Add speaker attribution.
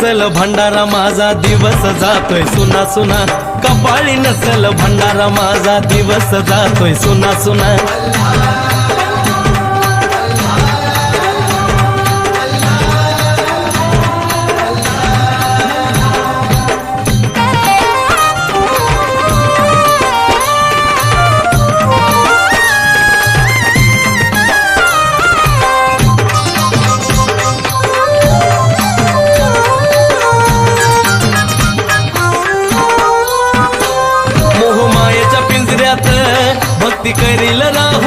Speaker 1: नसल भंडारा माझा दिवस जातोय सुना सुना, कपाळी नसल भंडारा माझा दिवस जातोय सुना सुना। भक्ती करील राम